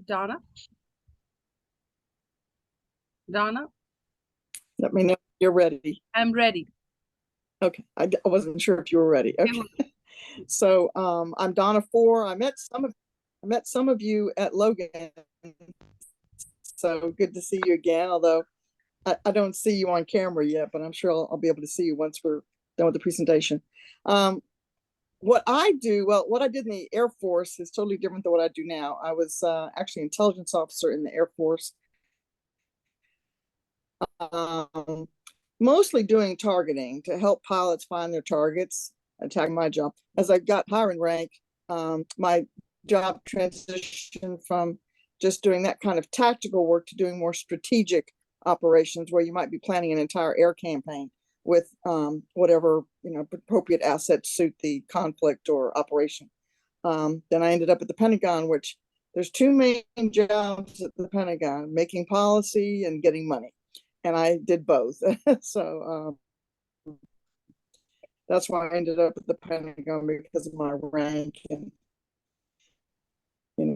Donna? Donna? Let me know if you're ready. I'm ready. Okay, I wasn't sure if you were ready. Okay, so I'm Donna Four. I met some of you at Logan, so good to see you again. Although I don't see you on camera yet, but I'm sure I'll be able to see you once we're done with the presentation. What I do, well, what I did in the Air Force is totally different than what I do now. I was actually an intelligence officer in the Air Force. Mostly doing targeting to help pilots find their targets, attack my job. As I got higher in rank, my job transitioned from just doing that kind of tactical work to doing more strategic operations where you might be planning an entire air campaign with whatever appropriate assets suit the conflict or operation. Then I ended up at the Pentagon, which there's two main jobs at the Pentagon: making policy and getting money. And I did both. So that's why I ended up at the Pentagon, because of my rank and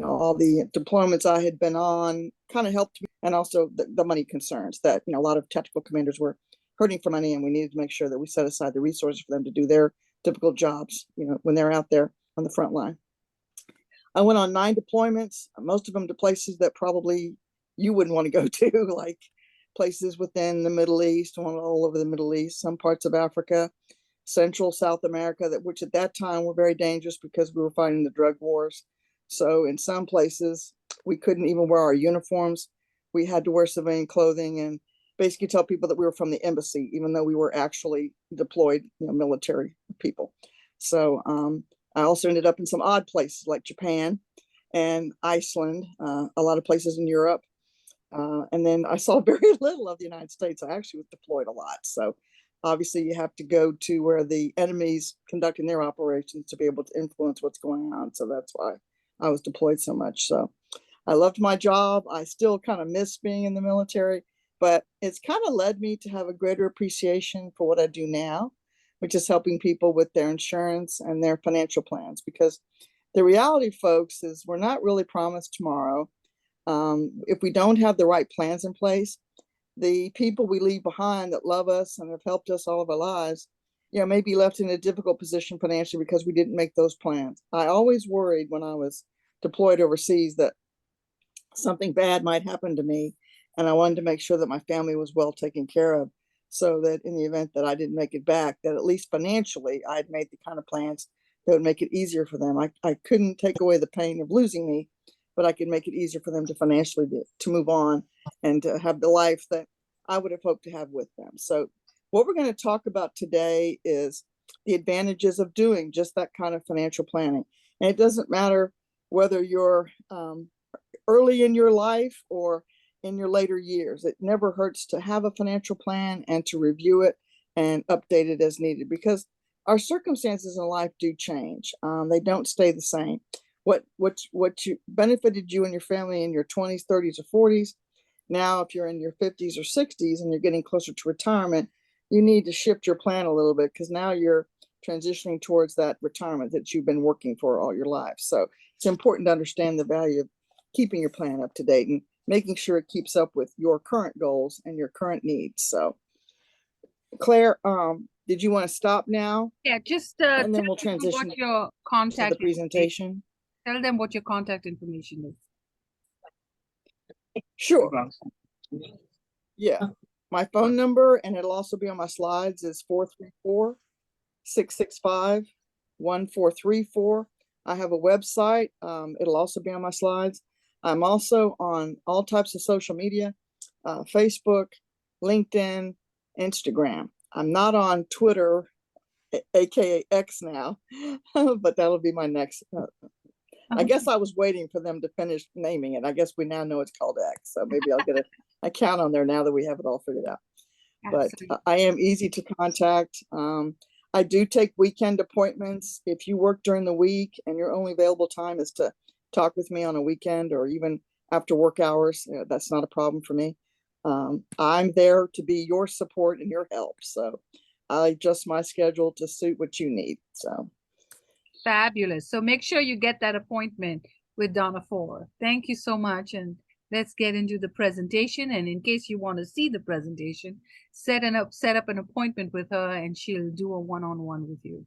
all the deployments I had been on kind of helped me, and also the money concerns that a lot of tactical commanders were hurting for money, and we needed to make sure that we set aside the resources for them to do their difficult jobs when they're out there on the front line. I went on 9 deployments, most of them to places that probably you wouldn't want to go to, like places within the Middle East, all over the Middle East, some parts of Africa, Central South America, which at that time were very dangerous because we were fighting the drug wars. So in some places, we couldn't even wear our uniforms. We had to wear civilian clothing and basically tell people that we were from the embassy, even though we were actually deployed military people. So I also ended up in some odd places like Japan and Iceland, a lot of places in Europe. And then I saw very little of the United States. I actually was deployed a lot. So obviously you have to go to where the enemy's conducting their operations to be able to influence what's going on. So that's why I was deployed so much. So I loved my job. I still kind of miss being in the military, but it's kind of led me to have a greater appreciation for what I do now, which is helping people with their insurance and their financial plans. Because the reality, folks, is we're not really promised tomorrow. If we don't have the right plans in place, the people we leave behind that love us and have helped us all of our lives, may be left in a difficult position financially because we didn't make those plans. I always worried when I was deployed overseas that something bad might happen to me, and I wanted to make sure that my family was well taken care of, so that in the event that I didn't make it back, that at least financially I had made the kind of plans that would make it easier for them. I couldn't take away the pain of losing me, but I could make it easier for them to financially to move on and to have the life that I would have hoped to have with them. So what we're going to talk about today is the advantages of doing just that kind of financial planning. And it doesn't matter whether you're early in your life or in your later years. It never hurts to have a financial plan and to review it and update it as needed, because our circumstances in life do change. They don't stay the same. What you benefited you and your family in your 20s, 30s, or 40s. Now, if you're in your 50s or 60s and you're getting closer to retirement, you need to shift your plan a little bit, because now you're transitioning towards that retirement that you've been working for all your life. So it's important to understand the value of keeping your plan up to date and making sure it keeps up with your current goals and your current needs. So Claire, did you want to stop now? Yeah, just and then we'll transition what your contact to the presentation. Tell them what your contact information is. Sure. Yeah. My phone number, and it'll also be on my slides, is 434-665-1434. I have a website. It'll also be on my slides. I'm also on all types of social media, Facebook, LinkedIn, Instagram. I'm not on Twitter, aka X now, but that'll be my next. I guess I was waiting for them to finish naming it. I guess we now know it's called X, so maybe I'll get an account on there now that we have it all figured out. Absolutely. But I am easy to contact. I do take weekend appointments. If you work during the week and your only available time is to talk with me on a weekend or even after work hours, that's not a problem for me. I'm there to be your support and your help. So I adjust my schedule to suit what you need. So fabulous. So make sure you get that appointment with Donna Ford. Thank you so much. And let's get into the presentation. And in case you want to see the presentation, set up an appointment with her and she'll do a one-on-one with you.